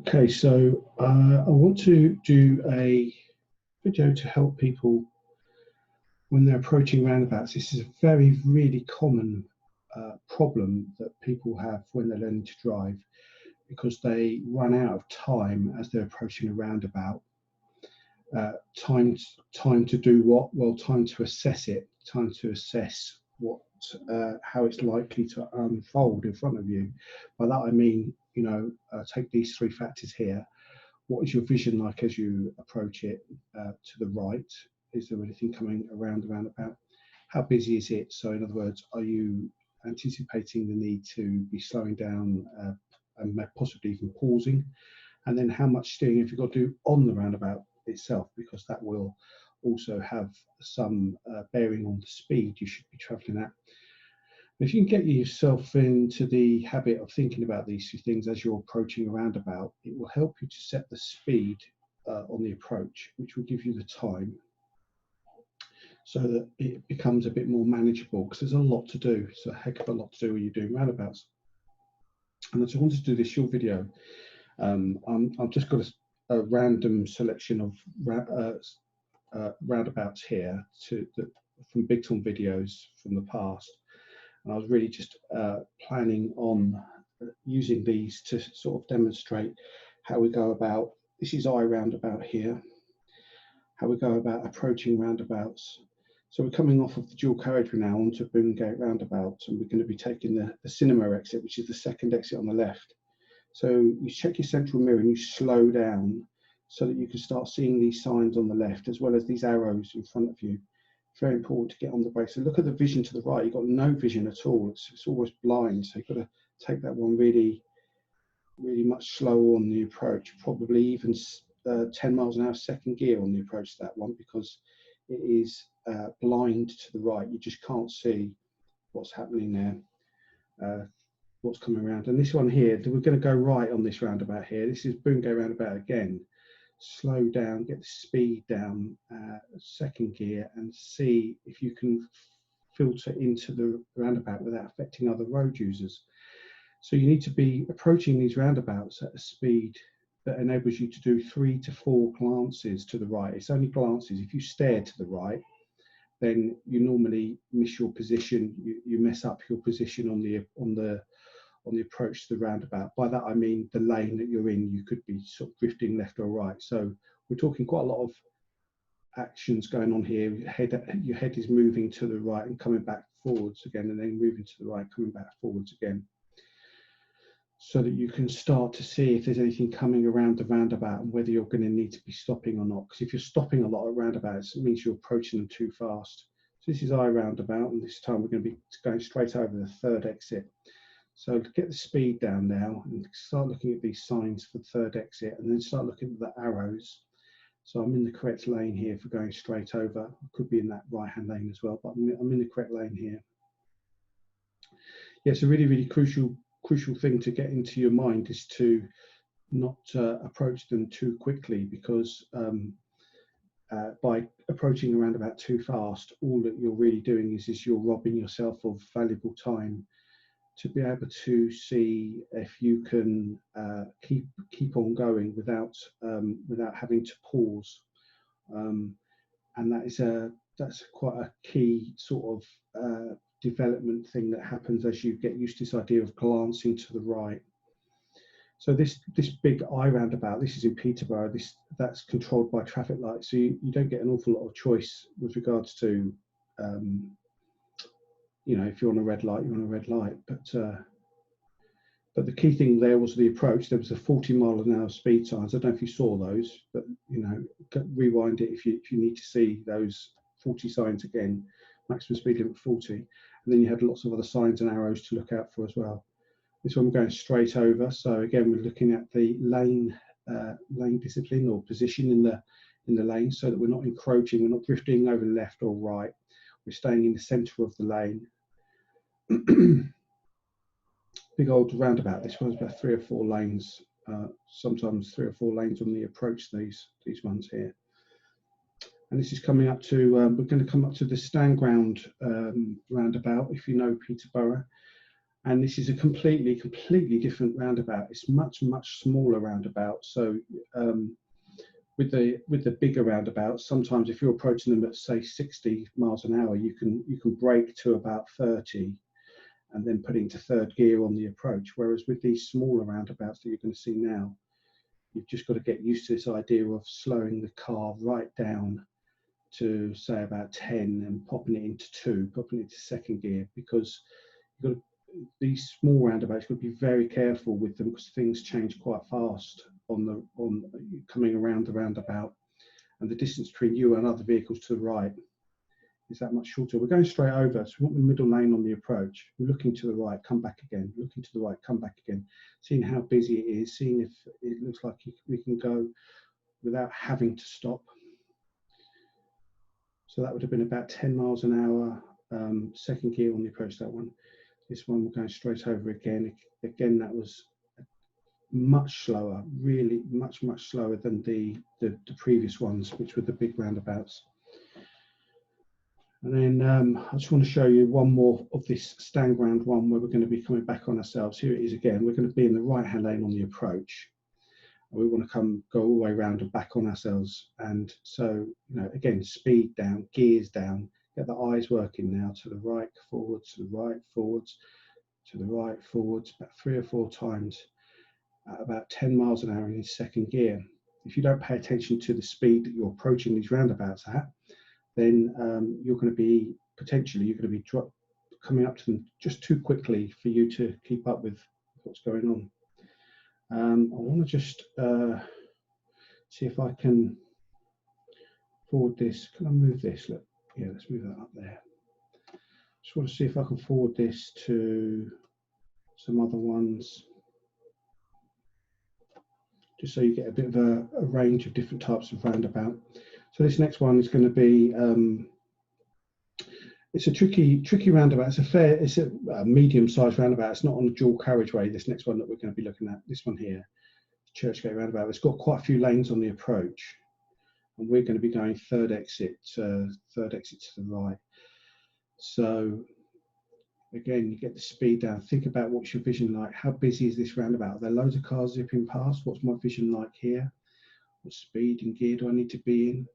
Okay, so I want to do a video to help people when they're approaching roundabouts. This is a really common problem that people have when they're learning to drive, because they run out of time as they're approaching a roundabout. Time to do what? Well, time to assess it, time to assess what how it's likely to unfold in front of you. By that I mean, take these three factors here. What is your vision like as you approach it? To the right, is there anything coming around the roundabout? How busy is it? So in other words, are you anticipating the need to be slowing down and possibly even pausing? And then how much steering have you got to do on the roundabout itself, because that will also have some bearing on the speed you should be traveling at. If you can get yourself into the habit of thinking about these two things as you're approaching a roundabout, it will help you to set the speed on the approach, which will give you the time so that it becomes a bit more manageable, because there's a lot to do. It's a heck of a lot to do when you're doing roundabouts. And I just wanted to do this short video. I've just got a random selection of roundabouts here from Big Tom videos from the past. And I was really just planning on using these to sort of demonstrate how we go about, this is I roundabout here, how we go about approaching roundabouts. So we're coming off of the dual carriageway now onto Boongate roundabout, and we're going to be taking the cinema exit, which is the second exit on the left. So you check your central mirror and you slow down so that you can start seeing these signs on the left, as well as these arrows in front of you. Very important to get on the brake. So look at the vision to the right. You've got no vision at all. It's almost blind. So you've got to take that one really much slower on the approach, probably even 10 miles an hour second gear on the approach to that one, because it is blind to the right. You just can't see what's happening there, what's coming around. And this one here, we're going to go right on this roundabout here. This is Boongate roundabout again. Slow down, get the speed down, second gear, and see if you can filter into the roundabout without affecting other road users. So you need to be approaching these roundabouts at a speed that enables you to do 3 to 4 glances to the right. It's only glances. If you stare to the right, then you normally miss your position. You mess up your position on the approach to the roundabout. By that I mean the lane that you're in, you could be sort of drifting left or right. So we're talking quite a lot of actions going on here. Your head is moving to the right and coming back forwards again, and then moving to the right, coming back forwards again, so that you can start to see if there's anything coming around the roundabout and whether you're going to need to be stopping or not. Because if you're stopping a lot at roundabouts, it means you're approaching them too fast. So this is I roundabout, and this time we're going to be going straight over the third exit. So get the speed down now and start looking at these signs for the third exit, and then start looking at the arrows. So I'm in the correct lane here for going straight over. I could be in that right-hand lane as well, but I'm in the correct lane here. Yeah, it's a really crucial thing to get into your mind, is to not approach them too quickly, because by approaching a roundabout too fast, all that you're really doing is you're robbing yourself of valuable time to be able to see if you can keep on going without having to pause, and that's quite a key sort of development thing that happens as you get used to this idea of glancing to the right. So this big I roundabout, this is in Peterborough. That's controlled by traffic lights, so you don't get an awful lot of choice with regards to if you're on a red light, you're on a red light. But the key thing there was the approach. There was a 40 mile an hour speed signs. I don't know if you saw those, but rewind it if you need to see those 40 signs again. Maximum speed limit 40, and then you had lots of other signs and arrows to look out for as well. This one we're going straight over. So again, we're looking at the lane discipline or position in the lane, so that we're not encroaching, we're not drifting over left or right. We're staying in the centre of the lane. Big old roundabout. This one's about 3 or 4 lanes, sometimes 3 or 4 lanes on the approach. These ones here, and this is coming up to. We're going to come up to the stand ground roundabout. If you know Peterborough, And this is a completely different roundabout. It's much smaller roundabout. So with the bigger roundabouts, sometimes if you're approaching them at say 60 miles an hour, you can brake to about 30 and then put it into third gear on the approach. Whereas with these smaller roundabouts that you're going to see now, you've just got to get used to this idea of slowing the car right down to say about 10 and popping it into 2, popping it into second gear, because you've got to, these small roundabouts, you've got to be very careful with them because things change quite fast on coming around the roundabout, and the distance between you and other vehicles to the right is that much shorter. We're going straight over, so we want the middle lane on the approach. We're looking to the right, come back again, looking to the right, come back again, seeing how busy it is, seeing if it looks like we can go without having to stop. So that would have been about 10 miles an hour, second gear on the approach, that one. This one we're going straight over again. Again, that was much slower, really much slower than the previous ones, which were the big roundabouts. And then I just want to show you one more of this stand ground one where we're going to be coming back on ourselves. Here it is again. We're going to be in the right-hand lane on the approach. We want to go all the way around and back on ourselves. And so, you know, again, speed down, gears down, get the eyes working now, to the right, forwards, to the right, forwards, to the right, forwards, about 3 or 4 times at about 10 miles an hour in second gear. If you don't pay attention to the speed that you're approaching these roundabouts at, then you're going to be coming up to them just too quickly for you to keep up with what's going on. I want to just see if I can forward this. Can I move this? Look, yeah, let's move that up there. Just want to see if I can forward this to some other ones, just so you get a bit of a range of different types of roundabout. So this next one is going to be, it's a tricky roundabout. It's a medium-sized roundabout. It's not on a dual carriageway. This next one that we're going to be looking at, this one here, Churchgate roundabout. It's got quite a few lanes on the approach, and we're going to be going third exit to the right. So again, you get the speed down. Think about what's your vision like. How busy is this roundabout? Are there loads of cars zipping past? What's my vision like here? What speed and gear do I need to be in?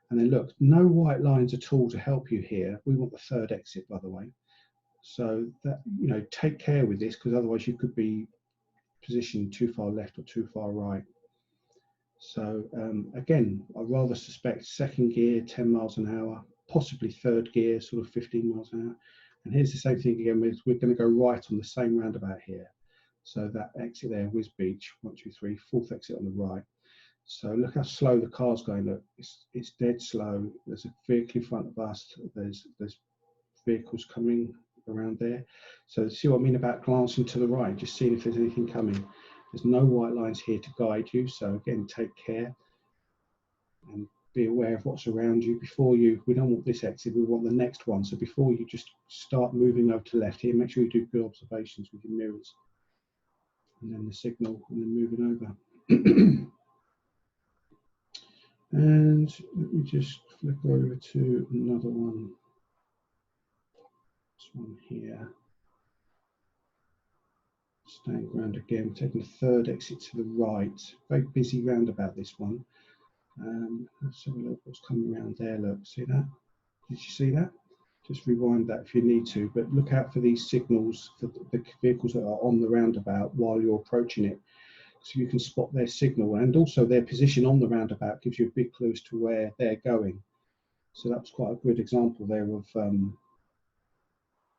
And then look, no white lines at all to help you here. We want the third exit, by the way. So that, you know, take care with this, because otherwise you could be positioned too far left or too far right. So again, I rather suspect second gear, 10 miles an hour, possibly third gear, sort of 15 miles an hour. And here's the same thing again. We're going to go right on the same roundabout here. So that exit there, Whiz Beach, 1, 2, 3, fourth exit on the right. So look how slow the car's going. Look, it's dead slow. There's a vehicle in front of us. There's vehicles coming around there. So see what I mean about glancing to the right, just seeing if there's anything coming. There's no white lines here to guide you. So again, take care and be aware of what's around you before you. We don't want this exit. We want the next one. So before you just start moving over to left here, make sure you do good observations with your mirrors, and then the signal, and then moving over. And let me just flip over to another one. This one here. Stand ground again. We're taking the third exit to the right. Very busy roundabout, this one. Let's have a look what's coming around there. Look, see that? Did you see that? Just rewind that if you need to. But look out for these signals for the vehicles that are on the roundabout while you're approaching it, so you can spot their signal, and also their position on the roundabout gives you a big clue as to where they're going. So that's quite a good example there of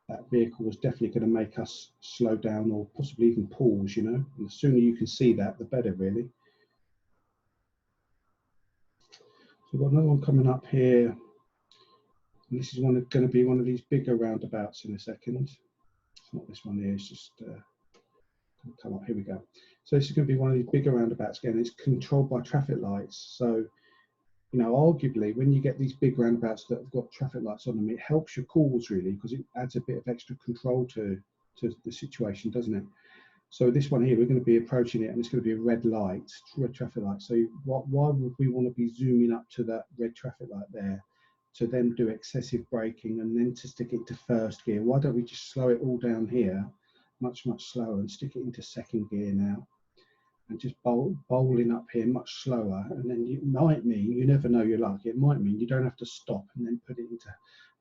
that vehicle was definitely going to make us slow down or possibly even pause, you know. And the sooner you can see that, the better, really. So we've got another one coming up here, and this is going to be one of these bigger roundabouts in a second. It's not this one here, it's just come up. Here we go. So this is going to be one of these bigger roundabouts again. It's controlled by traffic lights. So, you know, arguably when you get these big roundabouts that have got traffic lights on them, it helps your calls really, because it adds a bit of extra control to the situation, doesn't it? So this one here, we're going to be approaching it, and it's going to be a red light, red traffic light. So why would we want to be zooming up to that red traffic light there to then do excessive braking and then to stick it to first gear? Why don't we just slow it all down here much slower and stick it into second gear now, and just bowling up here much slower. And then it might mean, you never know your luck, it might mean you don't have to stop and then put it into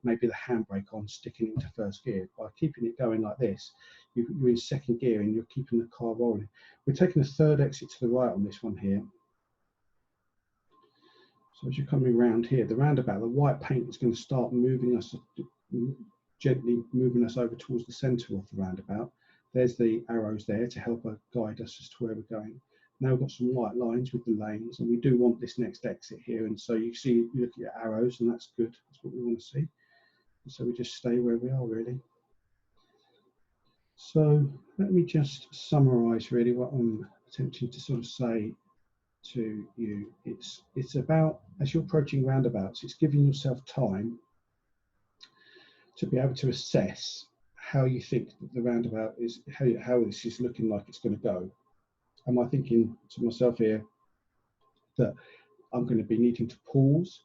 maybe the handbrake on, sticking it into first gear. By keeping it going like this, you're in second gear and you're keeping the car rolling. We're taking a third exit to the right on this one here. So as you're coming around here, the roundabout, the white paint is going to start moving us, gently moving us over towards the centre of the roundabout. There's the arrows there to help guide us as to where we're going. Now we've got some white lines with the lanes, and we do want this next exit here. And so you see, you look at your arrows, and that's good. That's what we want to see. And so we just stay where we are, really. So let me just summarise really what I'm attempting to sort of say to you. It's about, as you're approaching roundabouts, it's giving yourself time to be able to assess how you think that the roundabout is, how this is looking like it's going to go. Am I thinking to myself here that I'm going to be needing to pause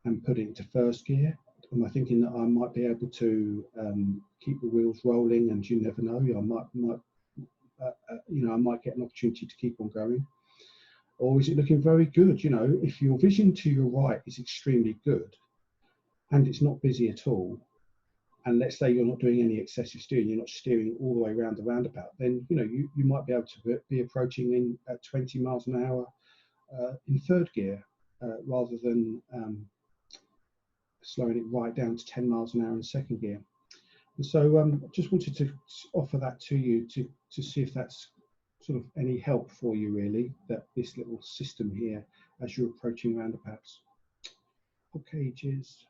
and put it into first gear? Am I thinking that I might be able to keep the wheels rolling, and you never know, I might get an opportunity to keep on going? Or is it looking very good? You know, if your vision to your right is extremely good and it's not busy at all, and let's say you're not doing any excessive steering, you're not steering all the way around the roundabout, then you might be able to be approaching in at 20 miles an hour in third gear rather than slowing it right down to 10 miles an hour in second gear. And so I just wanted to offer that to you to see if that's sort of any help for you, really, that this little system here as you're approaching roundabouts. Okay, cheers.